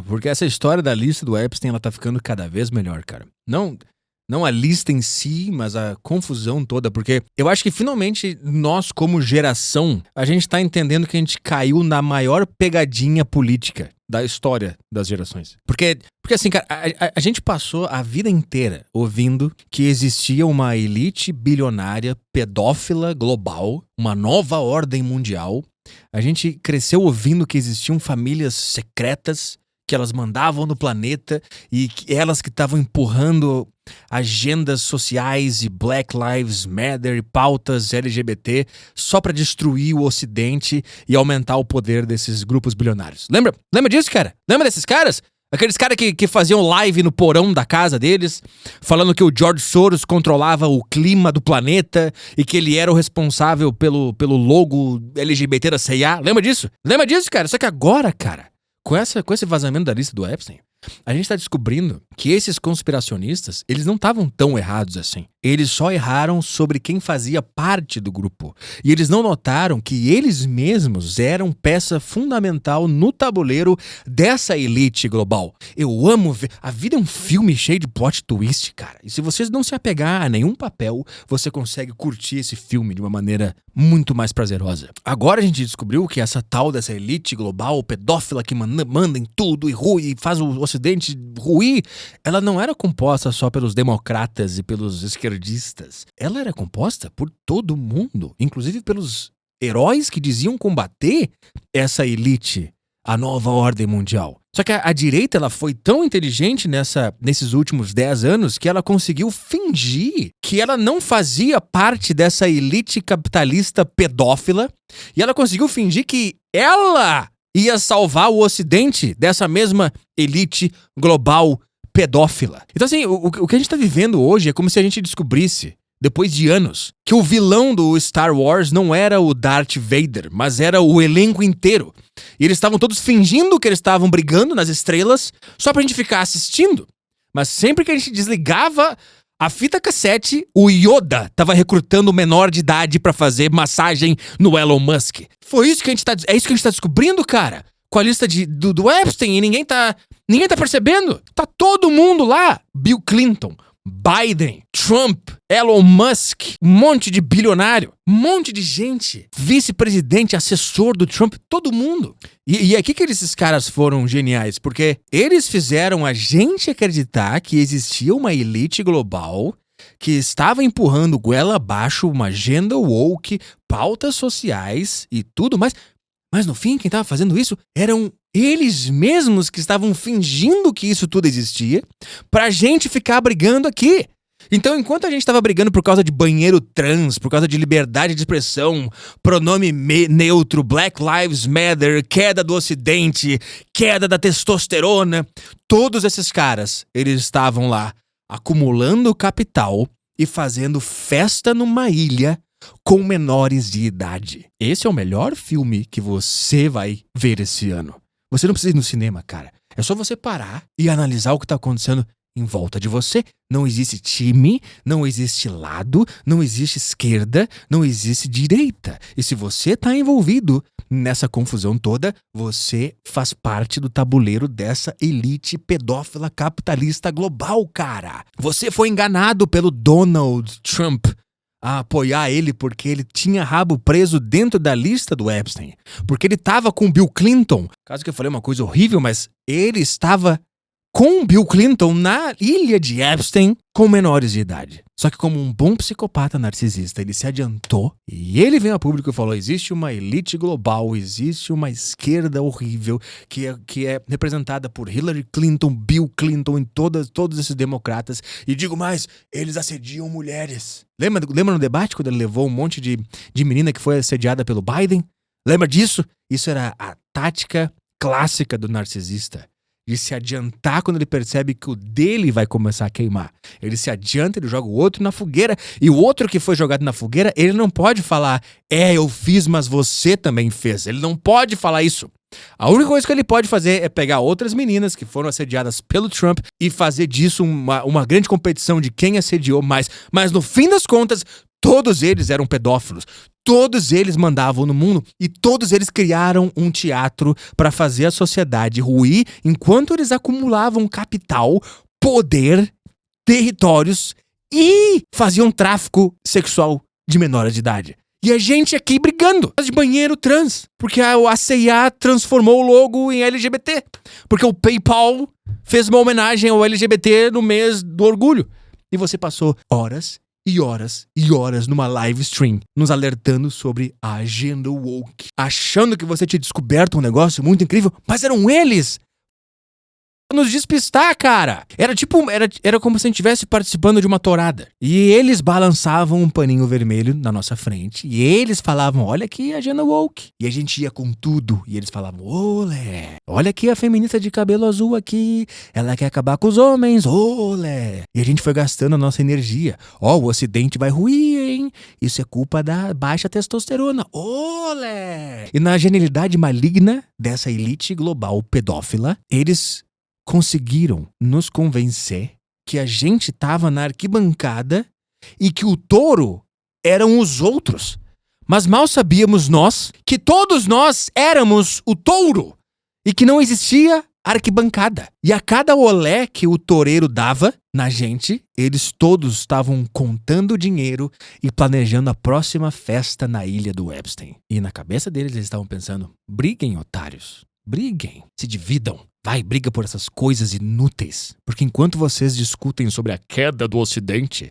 porque essa história da lista do Epstein, ela tá ficando cada vez melhor, cara. Não a lista em si, mas a confusão toda, porque eu acho que finalmente nós, como geração, a gente tá entendendo que a gente caiu na maior pegadinha política da história das gerações. Porque assim, cara, a gente passou a vida inteira ouvindo que existia uma elite bilionária pedófila global, uma nova ordem mundial. A gente cresceu ouvindo que existiam famílias secretas que elas mandavam no planeta e elas que estavam empurrando agendas sociais e Black Lives Matter e pautas LGBT só pra destruir o Ocidente e aumentar o poder desses grupos bilionários. Lembra disso, cara? Lembra desses caras? Aqueles caras que faziam live no porão da casa deles, falando que o George Soros controlava o clima do planeta e que ele era o responsável pelo logo LGBT da CIA. Lembra disso? Lembra disso, cara? Só que agora, cara, com esse vazamento da lista do Epstein, a gente tá descobrindo que esses conspiracionistas, eles não estavam tão errados assim. Eles só erraram sobre quem fazia parte do grupo. E eles não notaram que eles mesmos eram peça fundamental no tabuleiro dessa elite global. Eu amo ver... A vida é um filme cheio de plot twist, cara. E se vocês não se apegar a nenhum papel, você consegue curtir esse filme de uma maneira muito mais prazerosa. Agora a gente descobriu que essa tal dessa elite global pedófila que manda em tudo e faz o Ocidente ruir, ela não era composta só pelos democratas e pelos esquerdistas. Ela era composta por todo mundo, inclusive pelos heróis que diziam combater essa elite, a nova ordem mundial. Só que a direita, ela foi tão inteligente nesses últimos 10 anos que ela conseguiu fingir que ela não fazia parte dessa elite capitalista pedófila e ela conseguiu fingir que ela ia salvar o Ocidente dessa mesma elite global pedófila. Então assim, o que a gente tá vivendo hoje é como se a gente descobrisse, depois de anos, que o vilão do Star Wars não era o Darth Vader, mas era o elenco inteiro. E eles estavam todos fingindo que eles estavam brigando nas estrelas só pra gente ficar assistindo. Mas sempre que a gente desligava a fita cassete, o Yoda tava recrutando o menor de idade pra fazer massagem no Elon Musk. É isso que a gente tá descobrindo, cara. Com a lista do Epstein e ninguém tá percebendo. Tá todo mundo lá. Bill Clinton, Biden, Trump, Elon Musk, um monte de bilionário, um monte de gente, vice-presidente, assessor do Trump, todo mundo. E aqui que esses caras foram geniais, porque eles fizeram a gente acreditar que existia uma elite global que estava empurrando goela abaixo uma agenda woke, pautas sociais e tudo mais. Mas no fim, quem estava fazendo isso eram eles mesmos que estavam fingindo que isso tudo existia pra gente ficar brigando aqui. Então, enquanto a gente estava brigando por causa de banheiro trans, por causa de liberdade de expressão, pronome neutro, Black Lives Matter, queda do Ocidente, queda da testosterona, todos esses caras, eles estavam lá acumulando capital e fazendo festa numa ilha com menores de idade. Esse é o melhor filme que você vai ver esse ano. Você não precisa ir no cinema, cara. É só você parar e analisar o que tá acontecendo em volta de você. Não existe time, não existe lado, não existe esquerda, não existe direita. E se você tá envolvido nessa confusão toda, você faz parte do tabuleiro dessa elite pedófila capitalista global, cara. Você foi enganado pelo Donald Trump a apoiar ele porque ele tinha rabo preso dentro da lista do Epstein. Porque ele tava com Bill Clinton. Caso que eu falei uma coisa horrível, mas ele estava com Bill Clinton na ilha de Epstein com menores de idade. Só que como um bom psicopata narcisista, ele se adiantou e ele veio a público e falou: existe uma elite global, existe uma esquerda horrível que é representada por Hillary Clinton, Bill Clinton e todos esses democratas. E digo mais, eles assediam mulheres. Lembra no debate quando ele levou um monte de menina que foi assediada pelo Biden? Lembra disso? Isso era a tática clássica do narcisista. De se adiantar quando ele percebe que o dele vai começar a queimar. Ele se adianta, ele joga o outro na fogueira. E o outro que foi jogado na fogueira, ele não pode falar: eu fiz, mas você também fez. Ele não pode falar isso. A única coisa que ele pode fazer é pegar outras meninas que foram assediadas pelo Trump e fazer disso uma grande competição de quem assediou mais. Mas no fim das contas, Todos eles eram pedófilos. Todos eles mandavam no mundo e todos eles criaram um teatro para fazer a sociedade ruir enquanto eles acumulavam capital, poder, territórios e faziam tráfico sexual de menores de idade. E a gente aqui brigando de banheiro trans, porque a CIA transformou o logo em LGBT, porque o PayPal fez uma homenagem ao LGBT no mês do orgulho. E você passou horas e horas e horas numa live stream, nos alertando sobre a agenda woke, achando que você tinha descoberto um negócio muito incrível, mas eram eles nos despistar, cara. Era como se a gente estivesse participando de uma tourada. E eles balançavam um paninho vermelho na nossa frente. E eles falavam, olha aqui a agenda woke. E a gente ia com tudo. E eles falavam, olé, olha aqui a feminista de cabelo azul aqui. Ela quer acabar com os homens, olé. E a gente foi gastando a nossa energia. Ó, o ocidente vai ruir, hein? Isso é culpa da baixa testosterona, olé. E na genialidade maligna dessa elite global pedófila, eles conseguiram nos convencer que a gente tava na arquibancada e que o touro eram os outros. Mas mal sabíamos nós que todos nós éramos o touro e que não existia arquibancada. E a cada olé que o toureiro dava na gente, eles todos estavam contando dinheiro e planejando a próxima festa na ilha do Epstein. E na cabeça deles eles estavam pensando, briguem, otários, briguem, se dividam. Vai, briga por essas coisas inúteis. Porque enquanto vocês discutem sobre a queda do Ocidente,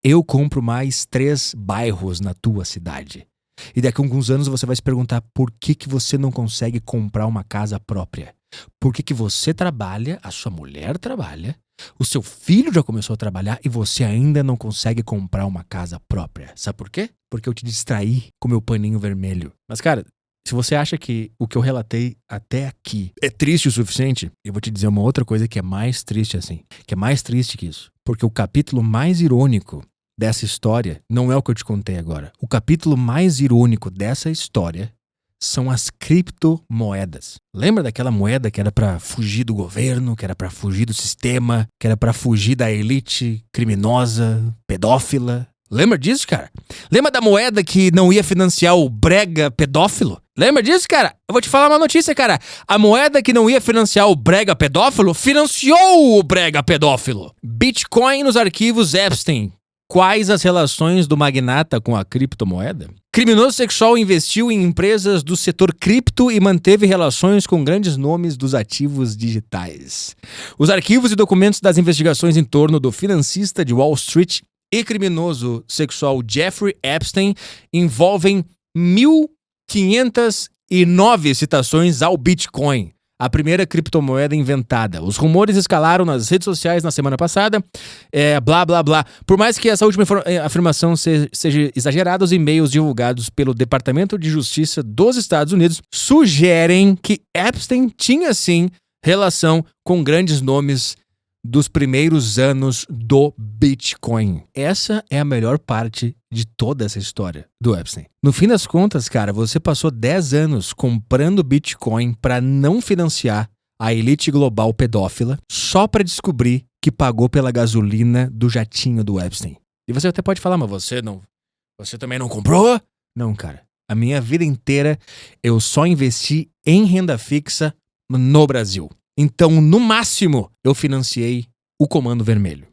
eu compro mais 3 bairros na tua cidade. E daqui a alguns anos você vai se perguntar por que você não consegue comprar uma casa própria. Por que você trabalha, a sua mulher trabalha, o seu filho já começou a trabalhar e você ainda não consegue comprar uma casa própria. Sabe por quê? Porque eu te distraí com meu paninho vermelho. Mas, cara, se você acha que o que eu relatei até aqui é triste o suficiente, eu vou te dizer uma outra coisa que é mais triste assim. Que é mais triste que isso. Porque o capítulo mais irônico dessa história não é o que eu te contei agora. O capítulo mais irônico dessa história são as criptomoedas. Lembra daquela moeda que era pra fugir do governo, que era pra fugir do sistema, que era pra fugir da elite criminosa, pedófila? Lembra disso, cara? Lembra da moeda que não ia financiar o brega pedófilo? Lembra disso, cara? Eu vou te falar uma notícia, cara. A moeda que não ia financiar o brega pedófilo financiou o brega pedófilo. Bitcoin nos arquivos Epstein. Quais as relações do magnata com a criptomoeda? Criminoso sexual investiu em empresas do setor cripto e manteve relações com grandes nomes dos ativos digitais. Os arquivos e documentos das investigações em torno do financista de Wall Street e criminoso sexual Jeffrey Epstein envolvem 1.509 citações ao Bitcoin, a primeira criptomoeda inventada. Os rumores escalaram nas redes sociais na semana passada, blá blá blá. Por mais que essa última afirmação seja exagerada, os e-mails divulgados pelo Departamento de Justiça dos Estados Unidos sugerem que Epstein tinha sim relação com grandes nomes dos primeiros anos do Bitcoin. Essa é a melhor parte de toda essa história do Epstein. No fim das contas, cara, você passou 10 anos comprando Bitcoin para não financiar a elite global pedófila só para descobrir que pagou pela gasolina do jatinho do Epstein. E você até pode falar, mas você também não comprou? Não, cara. A minha vida inteira eu só investi em renda fixa no Brasil. Então, no máximo, eu financiei o Comando Vermelho.